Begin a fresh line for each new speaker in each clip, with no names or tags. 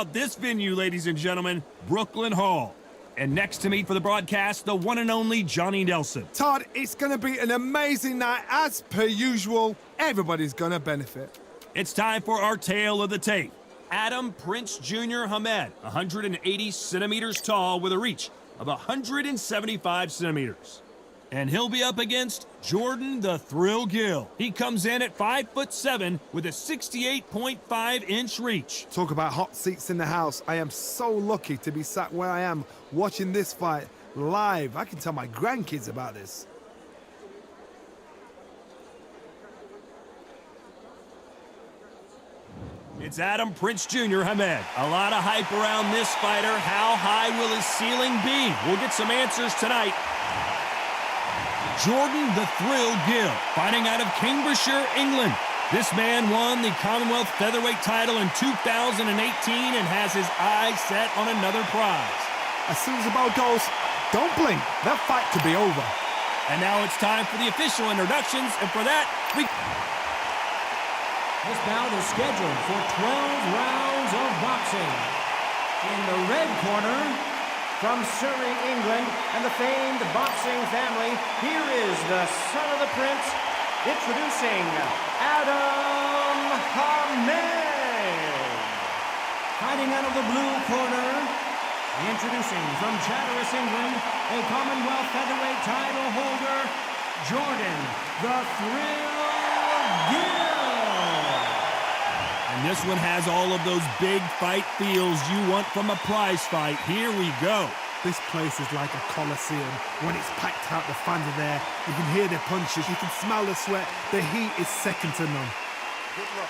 This venue, ladies and gentlemen, Brooklyn Hall. And next to me for the broadcast, the one and only Johnny Nelson.
Todd, it's going to be an amazing night. As per usual, everybody's going to benefit.
It's time for our tale of the tape. Aadam Prince Jr. Hamed, 180 centimeters tall with a reach of 175 centimeters. And he'll be up against Jordan the Thrill Gill. He comes in at 5'7" with a 68.5-inch reach.
Talk about hot seats in the house. I am so lucky to be sat where I am watching this fight live. I can tell my grandkids about this.
It's Aadam Prince Jr. Hamed. A lot of hype around this fighter. How high will his ceiling be? We'll get some answers tonight. Jordan the Thrill Gill, fighting out of Cambridgeshire, England. This man won the Commonwealth Featherweight title in 2018 and has his eyes set on another prize.
As soon as the bell goes, don't blink. That fight could be over.
And now it's time for the official introductions, and for that,
This bout is scheduled for 12 rounds of boxing. In the red corner, from Surrey, England, and the famed boxing family, here is the son of the prince, introducing Aadam Hamed. Fighting out of the blue corner, introducing from Chatteris, England, a Commonwealth Featherweight title holder, Jordan the Thrill Gill.
And this one has all of those big fight feels you want from a prize fight. Here we go.
This place is like a coliseum. When it's packed out, the fans are there. You can hear the punches, you can smell the sweat. The heat is second to none. Good luck.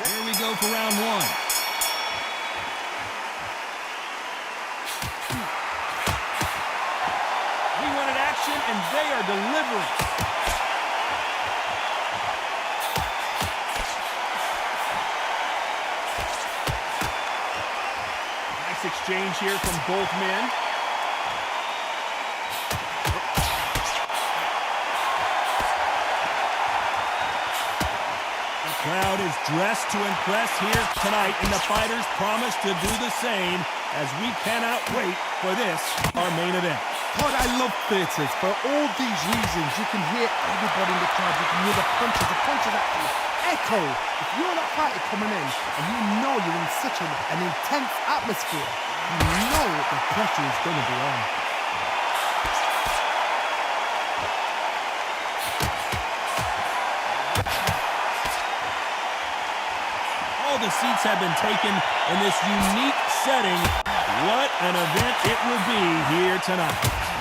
Here we go for round one. And they are delivering. Nice exchange here from both men. The crowd is dressed to impress here tonight, and the fighters promise to do the same as we cannot wait for this, our main event.
Todd, I love theatres. For all these reasons, you can hear everybody in the crowd. You can hear the punches actually echo. If you're that fighter coming in and you know you're in such an intense atmosphere, you know the pressure is going to be on.
All the seats have been taken in this unique setting. What an event it will be here tonight.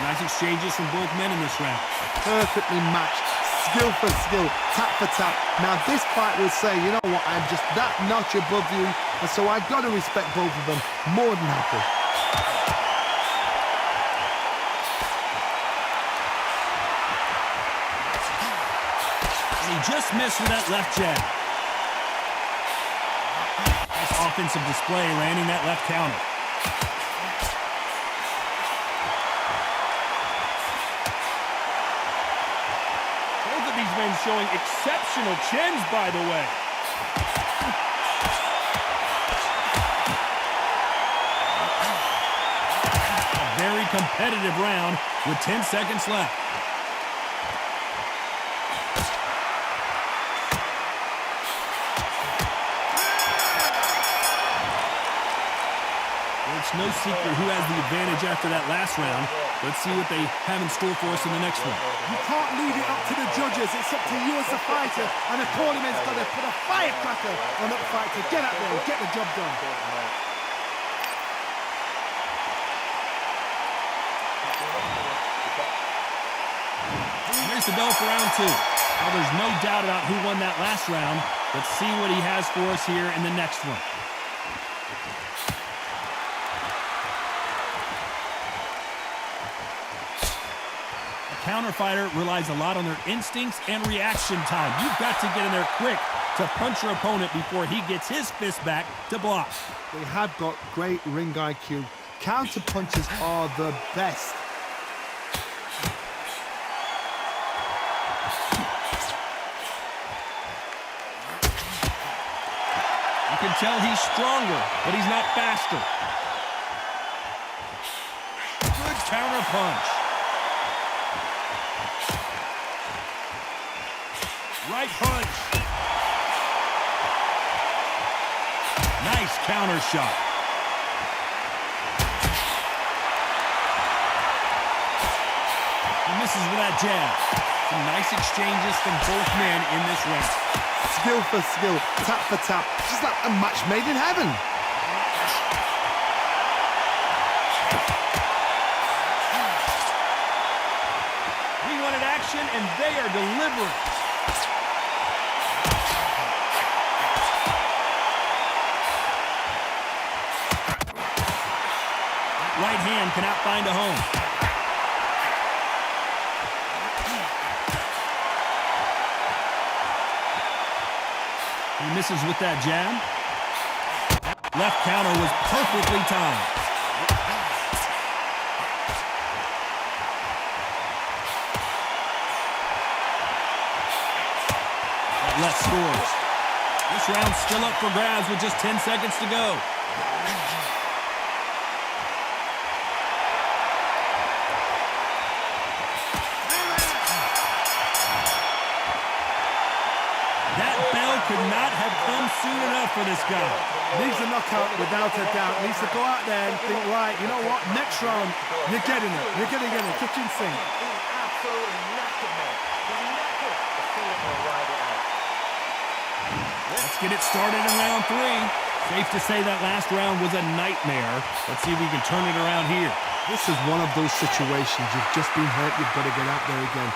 Nice exchanges from both men in this round.
Perfectly matched, skill for skill, tap for tap. Now this fight will say, you know what, I'm just that notch above you, and so I've got to respect both of them more than happy.
And he just missed with that left jab. Nice offensive display, landing that left counter. These men showing exceptional chins, by the way. A very competitive round with 10 seconds left. It's no secret who has the advantage after that last round. Let's see what they have in store for us in the next one.
You can't leave it up to the judges. It's up to you as a fighter. And the opponent's got to put a firecracker on that fighter. Get out there and get the job done.
Here's the bell for round two. Well, there's no doubt about who won that last round. Let's see what he has for us here in the next one. Counterfighter relies a lot on their instincts and reaction time. You've got to get in there quick to punch your opponent before he gets his fist back to block.
They have got great ring IQ. Counter punches are the best.
can tell he's stronger, but he's not faster. Good counter punch. Right punch. Nice counter shot. He misses with that jab. Some nice exchanges from both men in this round.
Skill for skill, tap for tap, just like a match made in heaven.
We wanted action, and they are delivering. Right hand cannot find a home. He misses with that jab. Left counter was perfectly timed. That left scores. This round's still up for grabs with just 10 seconds to go. Could not have come soon enough for this guy.
Needs a knockout without a doubt. Needs to go out there and think, right, you know what? Next round, you're getting it. You're going to get it. Kitchen sink.
Let's get it started in round 3. Safe to say that last round was a nightmare. Let's see if we can turn it around here.
This is one of those situations. You've just been hurt. You've got to get out there again.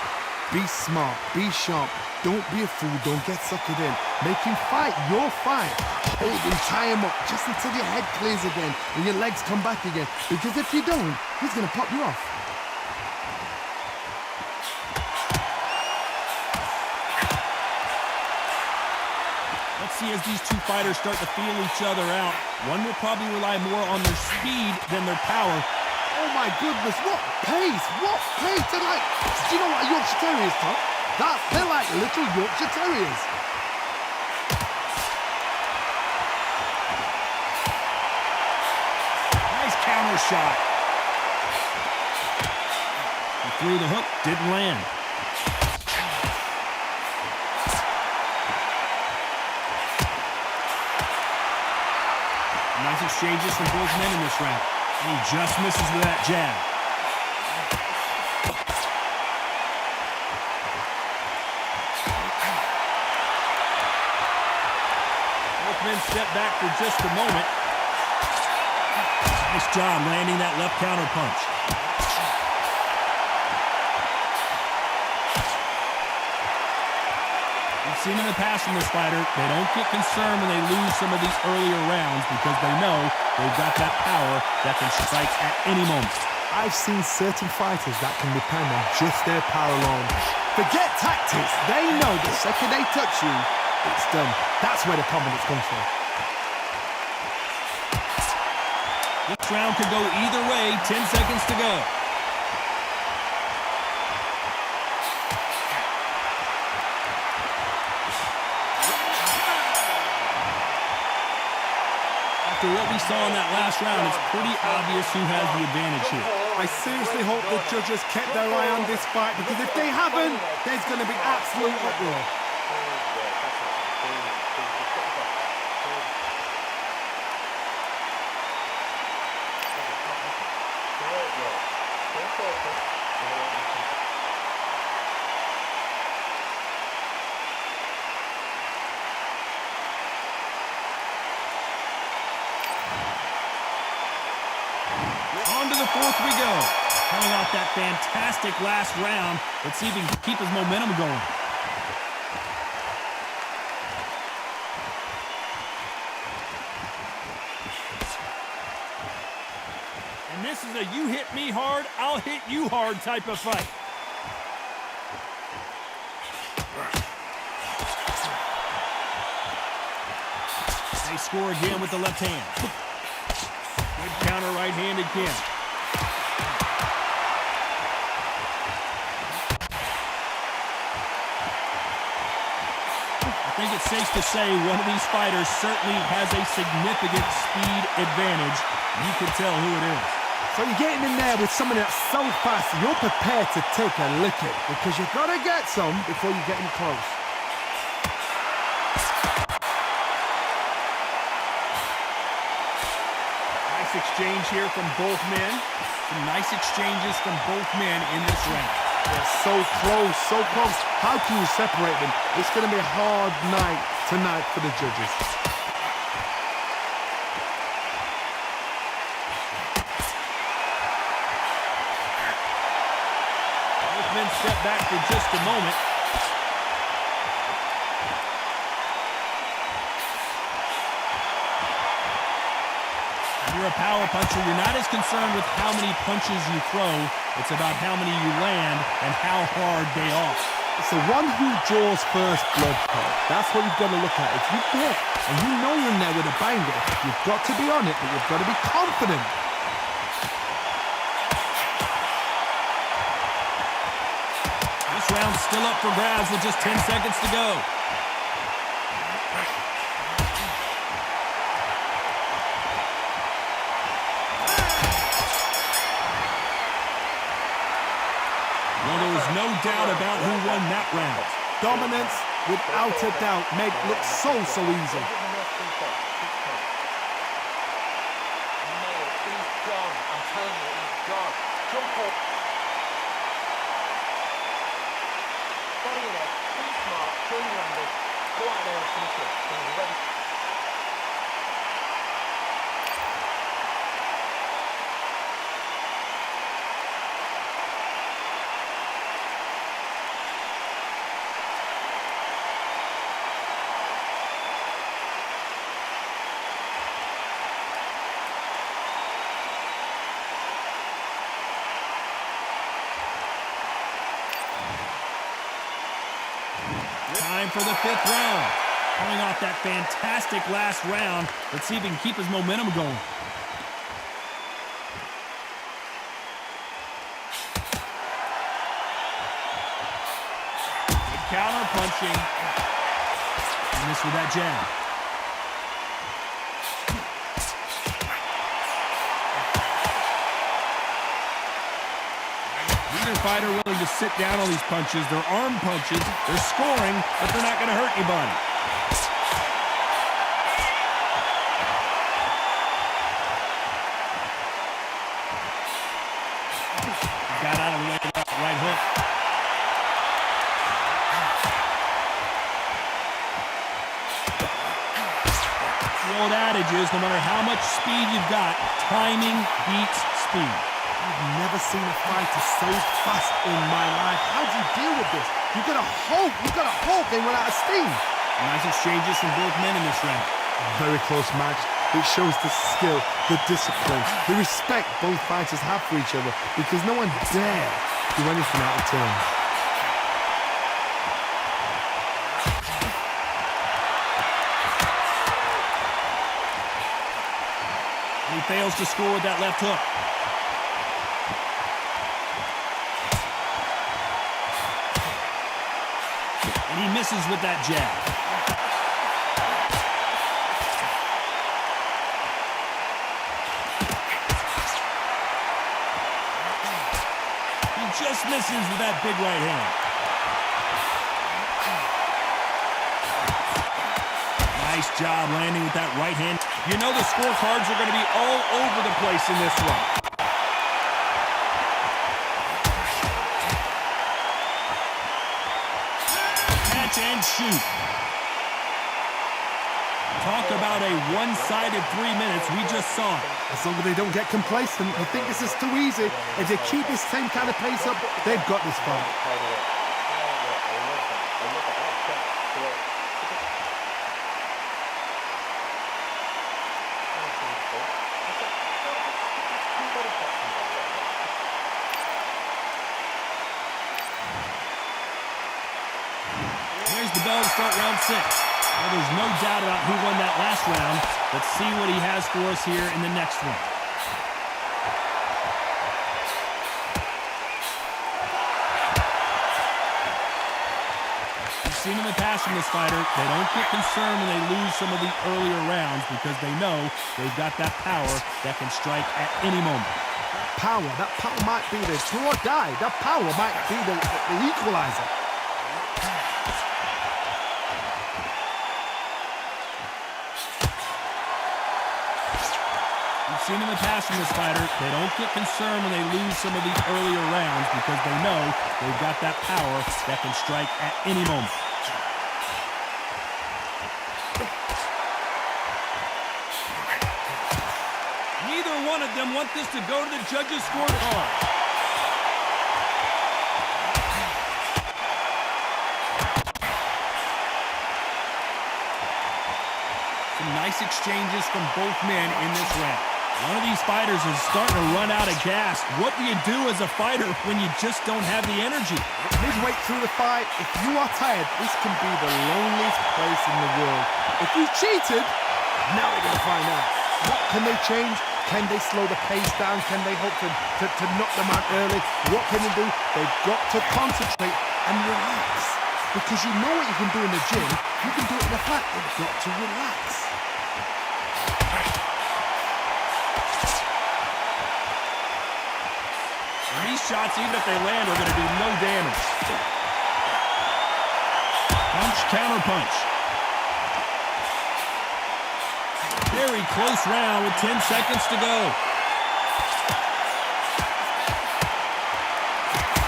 Be smart, be sharp, don't be a fool, don't get suckered in. Make him fight your fight. Hold him, tie him up, just until your head clears again and your legs come back again. Because if you don't, he's going to pop you off.
Let's see as these two fighters start to feel each other out. One will probably rely more on their speed than their power.
Oh my goodness, what pace, what pace. They're like, do you know what a Yorkshire Terrier is, Tom? They're like little Yorkshire Terriers.
Nice counter shot. He threw the hook, didn't land. Nice exchanges from both men in this round. And he just misses with that jab. Both men step back for just a moment. Nice job landing that left counter punch. We've seen in the past from this fighter, they don't get concerned when they lose some of these earlier rounds because they know they've got that power that can strike at any moment.
I've seen certain fighters that can depend on just their power alone. Forget tactics. They know the second they touch you, it's done. That's where the confidence comes from.
This round could go either way. 10 seconds to go. After what we saw in that last round, it's pretty obvious who has the advantage here.
I seriously hope the judges kept their eye on this fight, because if they haven't, there's going to be absolute uproar.
On to the fourth we go. Coming off that fantastic last round. Let's see if he can keep his momentum going. And this is a you hit me hard, I'll hit you hard type of fight. They score again with the left hand. Good counter right-handed kick. think it's safe to say one of these fighters certainly has a significant speed advantage. You can tell who it is.
So you're getting in there with someone that's so fast, you're prepared to take a licking because you've got to get some before you get in close.
Nice exchange here from both men. Some nice exchanges from both men in this round.
They're so close, so close. How can you separate them? It's going to be a hard night tonight for the judges.
Both men step back for just a moment. When you're a power puncher, you're not as concerned with how many punches you throw. It's about how many you land and how hard they are.
It's the one who draws first blood, Paul. That's what you've got to look at. If you hit and you know you're in there with a banger, you've got to be on it, but you've got to be confident.
This round's still up for grabs with just 10 seconds to go. Well, there was no doubt about who won that round.
Dominance, without a doubt, made it look so easy.
Time for the 5th round. Coming off that fantastic last round, let's see if he can keep his momentum going. Good counter punching. And this with that jab. Neither fighter willing to sit down on these punches. They're arm punches. They're scoring, but they're not going to hurt anybody. Got out of the way of that right hook. The old adage is, no matter how much speed you've got, timing beats speed.
I've never seen a fighter so fast in my life. How do you deal with this? You've got to hope they run out of steam.
Nice exchanges from both men in this round.
Very close match. It shows the skill, the discipline, the respect both fighters have for each other because no one dare do anything out of turn.
He fails to score with that left hook. And he misses with that jab. He just misses with that big right hand. Nice job landing with that right hand. You know the scorecards are going to be all over the place in this one. Catch and shoot. Talk about a one-sided 3 minutes. We just saw it.
As long as they don't get complacent, they think this is too easy. If they keep this same kind of pace up, they've got this far.
There's the bell to start round 6. Well, there's no doubt about who won that last round. Let's see what he has for us here in the next one. You seen in the past from this fighter, they don't get concerned when they lose some of the earlier rounds because they know they've got that power that can strike at any moment.
That power might be the do or die. That power might be the equalizer.
We've seen in the past from this fighter, they don't get concerned when they lose some of the earlier rounds because they know they've got that power that can strike at any moment. Neither one of them want this to go to the judges' scorecard. Some nice exchanges from both men in this round. One of these fighters is starting to run out of gas. What do you do as a fighter when you just don't have the energy?
Midway through the fight, if you are tired, this can be the loneliest place in the world. If you cheated, now we're going to find out. What can they change? Can they slow the pace down? Can they hope to knock them out early? What can they do? They've got to concentrate and relax. Because you know what you can do in the gym, you can do it in the fight. You've got to relax.
These shots, even if they land, are going to do no damage. Punch, counter punch. Very close round with 10 seconds to go.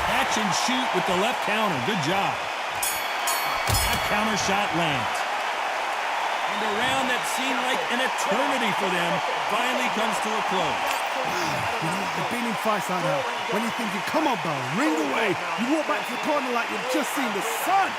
Catch and shoot with the left counter. Good job. That counter shot lands. And a round that seemed like an eternity for them finally comes to a close.
You know, I've been in fights like that. When you're thinking, come on, bro, ring away. You walk back to the corner like you've just seen the sun.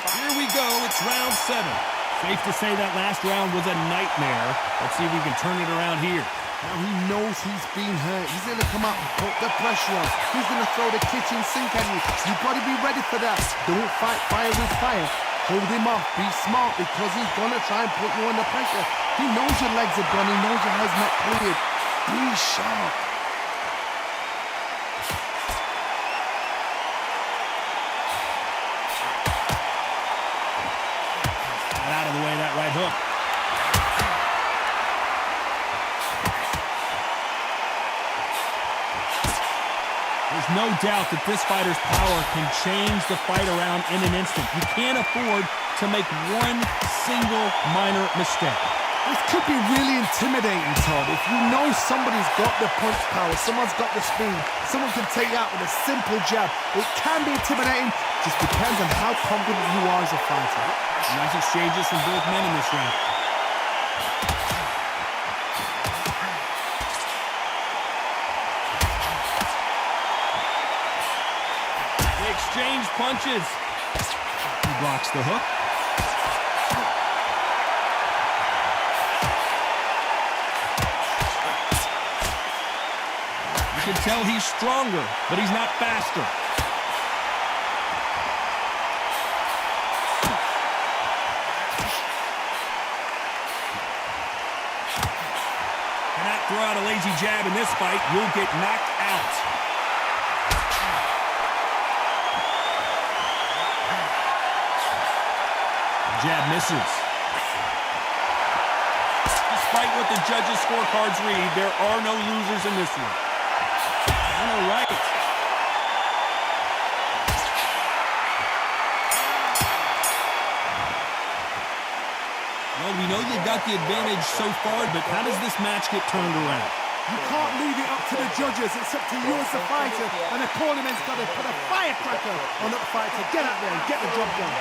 Here we go, it's round 7. Safe to say that last round was a nightmare. Let's see if we can turn it around here.
Now he knows he's been hurt. He's going to come out and put the pressure on. He's going to throw the kitchen sink at you. You've got to be ready for that. Don't fight fire with fire. Hold him off. Be smart because he's going to try and put you under pressure. He knows your legs are gone. He knows your head's not cleared. Be sharp.
Get out of the way, that right hook. There's no doubt that this fighter's power can change the fight around in an instant. You can't afford to make one single minor mistake.
This could be really intimidating, Todd. If you know somebody's got the punch power, someone's got the speed, someone can take you out with a simple jab. It can be intimidating. Just depends on how confident you are as a fighter.
Nice exchanges from both men in this round. They exchange punches. He blocks the hook. You can tell he's stronger, but he's not faster. Cannot throw out a lazy jab in this fight. You'll get knocked out. Jab misses. Despite what the judges' scorecards read, there are no losers in this one. All right. Well, we know you've got the advantage so far, but how does this match get turned around?
You can't leave it up to the judges. It's up to you as the fighter, and the cornerman's got to put a firecracker on that fighter. Get out there and get the job done.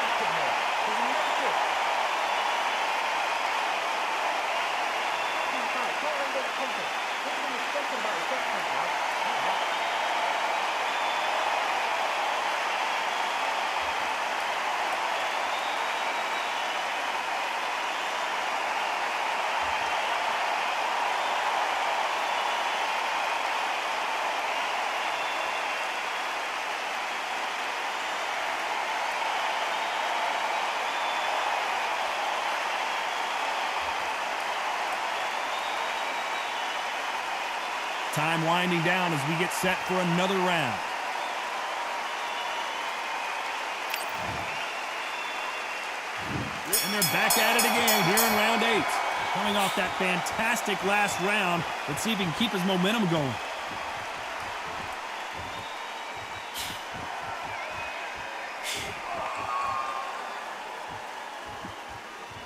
Time winding down as we get set for another round. And they're back at it again here in round 8. Coming off that fantastic last round. Let's see if he can keep his momentum going.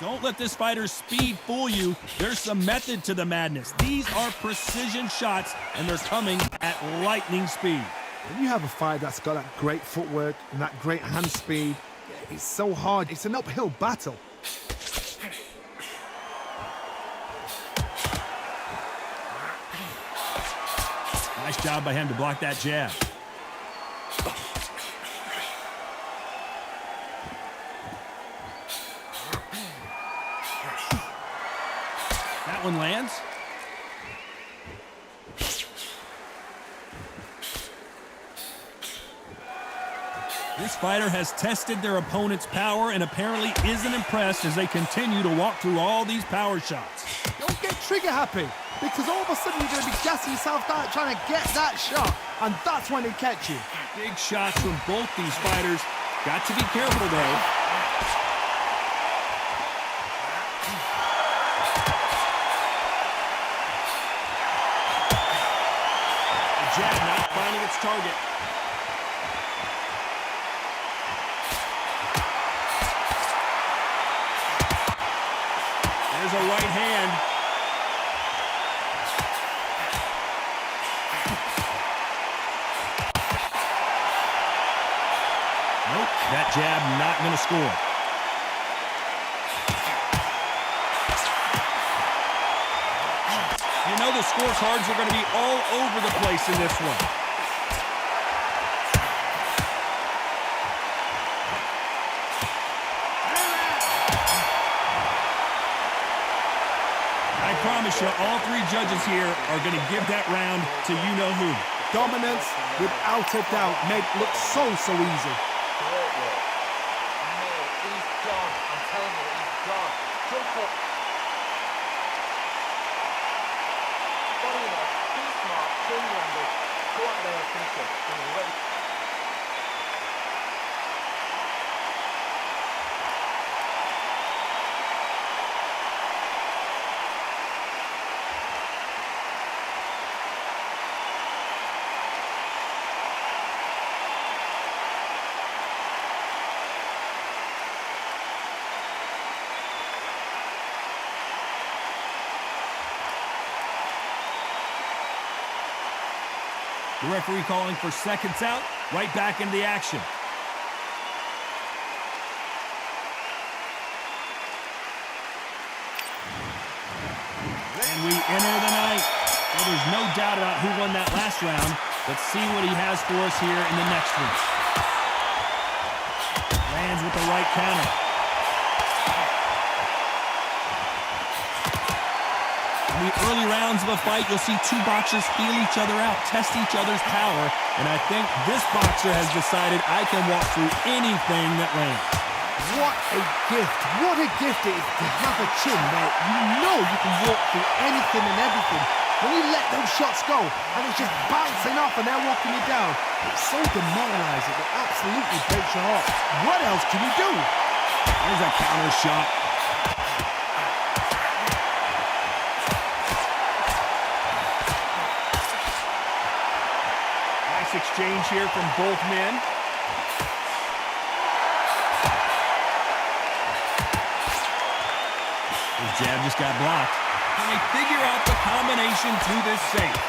Don't let this fighter's speed fool you. There's some method to the madness. These are precision shots, and they're coming at lightning speed.
When you have a fighter that's got that great footwork and that great hand speed, it's so hard. It's an uphill battle.
Nice job by him to block that jab. That one lands. This fighter has tested their opponent's power and apparently isn't impressed as they continue to walk through all these power shots.
Don't get trigger happy, because all of a sudden you're going to be gassing yourself out trying to get that shot, and that's when they catch you.
Big shots from both these fighters. Got to be careful, though. The jab not finding its target. There's a right hand. Nope, that jab not going to score. You know the scorecards are going to be all over the place in this one. I promise you, all three judges here are going to give that round to you-know-who.
Dominance, without a doubt, made it look so easy.
Great work. Mate, he's gone. I'm telling you, he's gone. Jump up. Body enough. Be smart. Turn your angle. Go out there and finish him. When you're ready.
The referee calling for seconds out, right back into the action. And we enter the night. Well, there's no doubt about who won that last round. Let's see what he has for us here in the next one. Lands with the right counter. In the early rounds of a fight, you'll see two boxers feel each other out, test each other's power, and I think this boxer has decided I can walk through anything that lands.
What a gift. What a gift it is to have a chin where you know you can walk through anything and everything. When you let those shots go and it's just bouncing off and they're walking you down, it's so demoralizing. It absolutely breaks your heart. What else can you do?
There's a counter shot. Exchange here from both men. His jab just got blocked. Can they figure out the combination to this safe?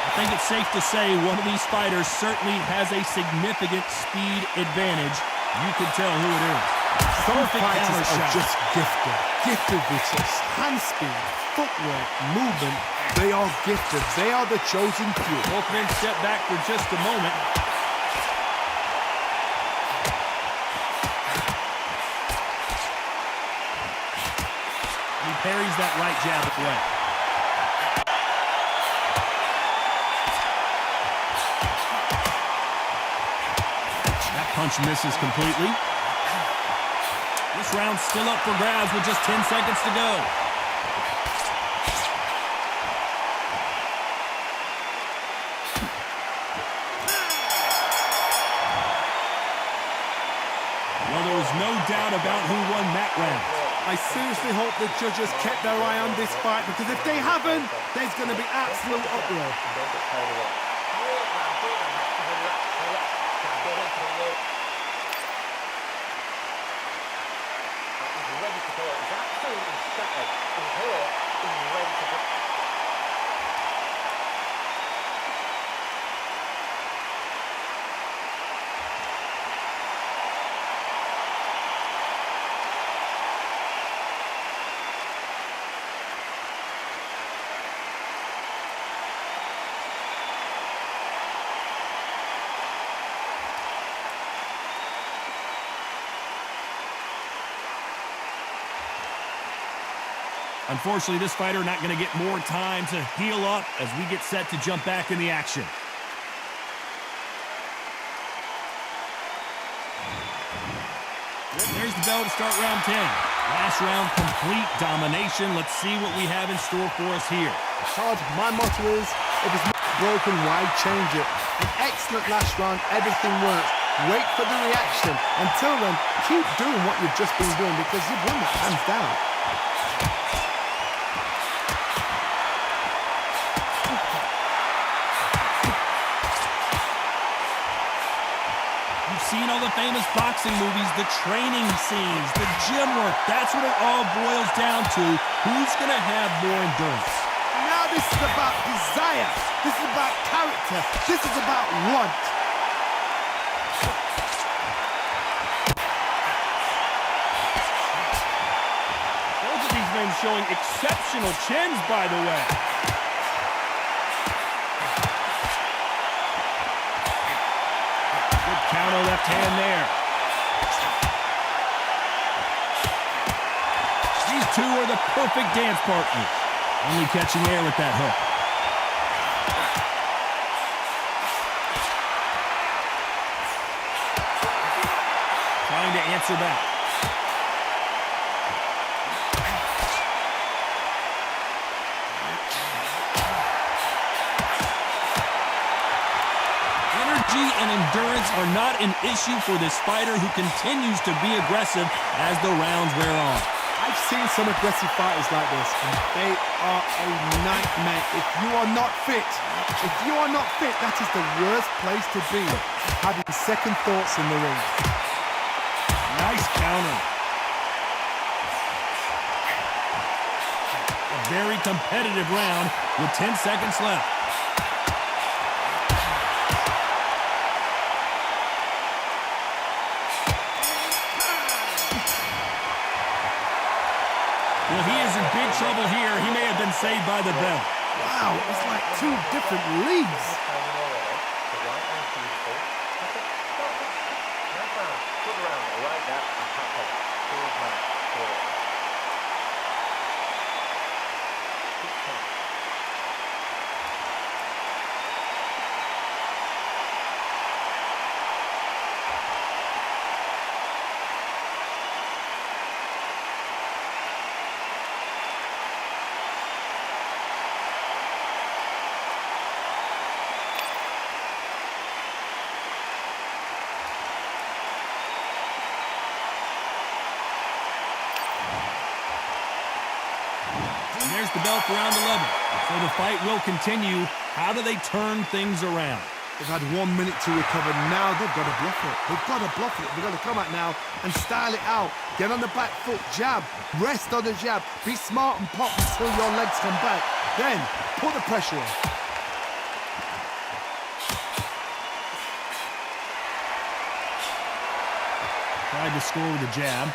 I think it's safe to say one of these fighters certainly has a significant speed advantage. You can tell who it is.
Some fighters are just gifted. Gifted with just hand speed, footwork, movement. They are gifted. They are the chosen few.
Both men step back for just a moment. He parries that right jab away. punch misses completely. This round's still up for grabs with just 10 seconds to go. Well, there was no doubt about who won that round.
I seriously hope the judges kept their eye on this fight, because if they haven't, there's going to be absolute uproar.
Unfortunately, this fighter not going to get more time to heal up as we get set to jump back in the action. There's the bell to start round 10. Last round, complete domination. Let's see what we have in store for us here.
Todd, my motto is, if it's not broken, why change it? An excellent last round, everything works. Wait for the reaction. Until then, keep doing what you've just been doing, because you've won that hands down.
Seen all the famous boxing movies, the training scenes, the gym work. That's what it all boils down to. Who's going to have more endurance?
Now this is about desire. This is about character. This is about want.
Both of these men showing exceptional chins, by the way. Counter left hand there. These two are the perfect dance partners. Only catching air with that hook. Trying to answer back. And endurance are not an issue for this fighter, who continues to be aggressive as the rounds wear on.
I've seen some aggressive fighters like this, and they are a nightmare. If you are not fit, that is the worst place to be, having second thoughts in the ring.
Nice counter. A very competitive round with 10 seconds left. Well, he is in big trouble here. He may have been saved by the bell.
Wow, it's like two different leagues.
There's the bell for round 11. So the fight will continue. How do they turn things around?
They've had 1 minute to recover. Now they've got to bluff it. They've got to bluff it. They've got to come out now and style it out. Get on the back foot, jab, rest on the jab. Be smart and pop until your legs come back. Then put the pressure on.
Tried to score with a jab.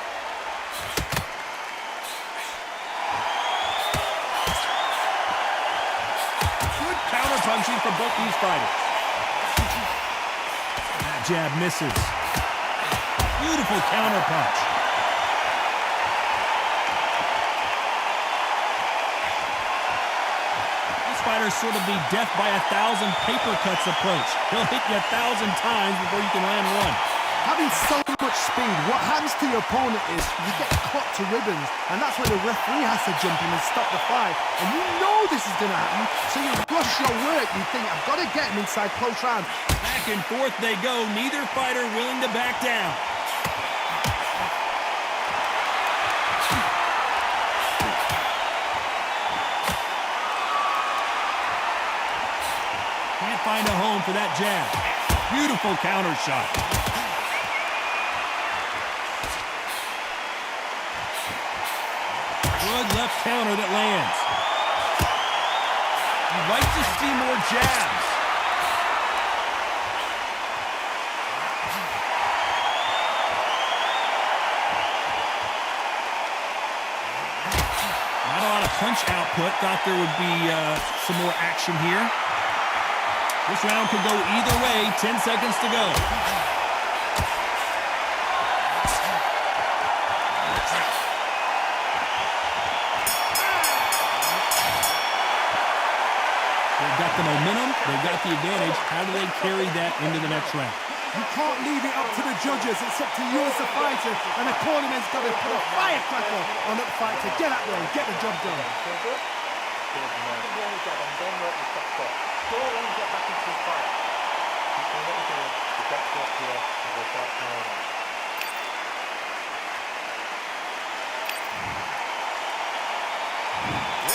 Good counter punching from both these fighters. That jab misses. Beautiful counter punch. This fighter's sort of the death by 1,000 paper cuts approach. He'll hit you 1,000 times before you can land one.
Having so much speed, what happens to your opponent is you get cut to ribbons, and that's where the referee has to jump in and stop the fight. And you know this is going to happen, so you rush your work. You think, I've got to get him inside close round.
Back and forth they go, neither fighter willing to back down. Can't find a home for that jab. Beautiful counter shot. Good left counter that lands. You'd like to see more jabs. Not a lot of punch output. Thought there would be some more action here. This round could go either way. 10 seconds to go. They've got the momentum. They've got the advantage. How do they carry that into the next round?
You can't leave it up to the judges. It's up to you as the fighter, and the cornerman's got to put a firecracker on that fight to get out there and get the job done.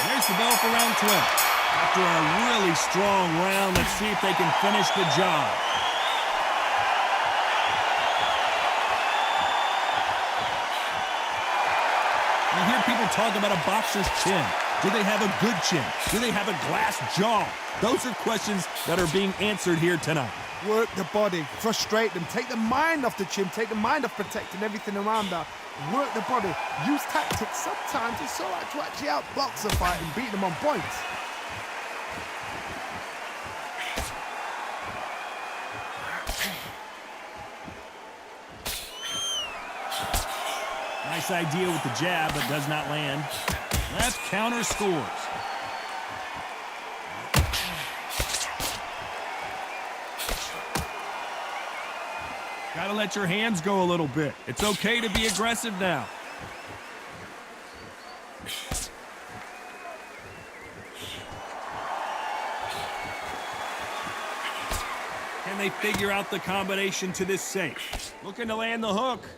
There's the bell for round 12. After a really strong round, let's see if they can finish the job. You hear people talk about a boxer's chin. Do they have a good chin? Do they have a glass jaw? Those are questions that are being answered here tonight.
Work the body, frustrate them, take the mind off the chin, take the mind off protecting everything around that. Work the body, use tactics. Sometimes it's all right to actually outbox a fight and beat them on points.
Nice idea with the jab, but does not land. Left counter scores. Gotta let your hands go a little bit. It's okay to be aggressive now. Can they figure out the combination to this safe? Looking to land the hook.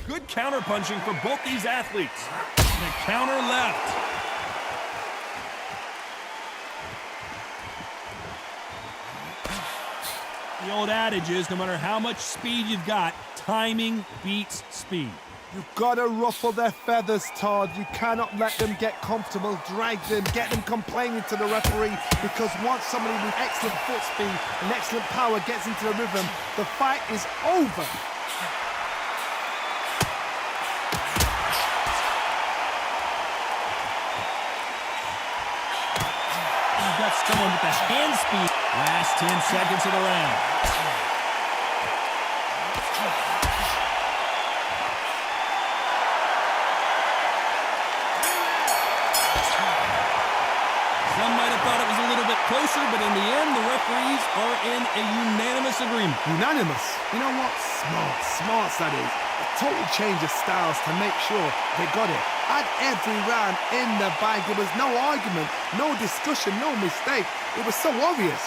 Good counter-punching for both these athletes. And a counter left. The old adage is, no matter how much speed you've got, timing beats speed.
You've got to ruffle their feathers, Todd. You cannot let them get comfortable, drag them, get them complaining to the referee, because once somebody with excellent foot speed and excellent power gets into the rhythm, the fight is over.
Got someone with the hand speed. Last 10 seconds of the round. Some might have thought it was a little bit closer, but in the end, the referees are in a unanimous agreement.
Unanimous? You know what? Smart that is. A total change of styles to make sure they got it. At every round in the bag, there was no argument, no discussion, no mistake. It was so obvious.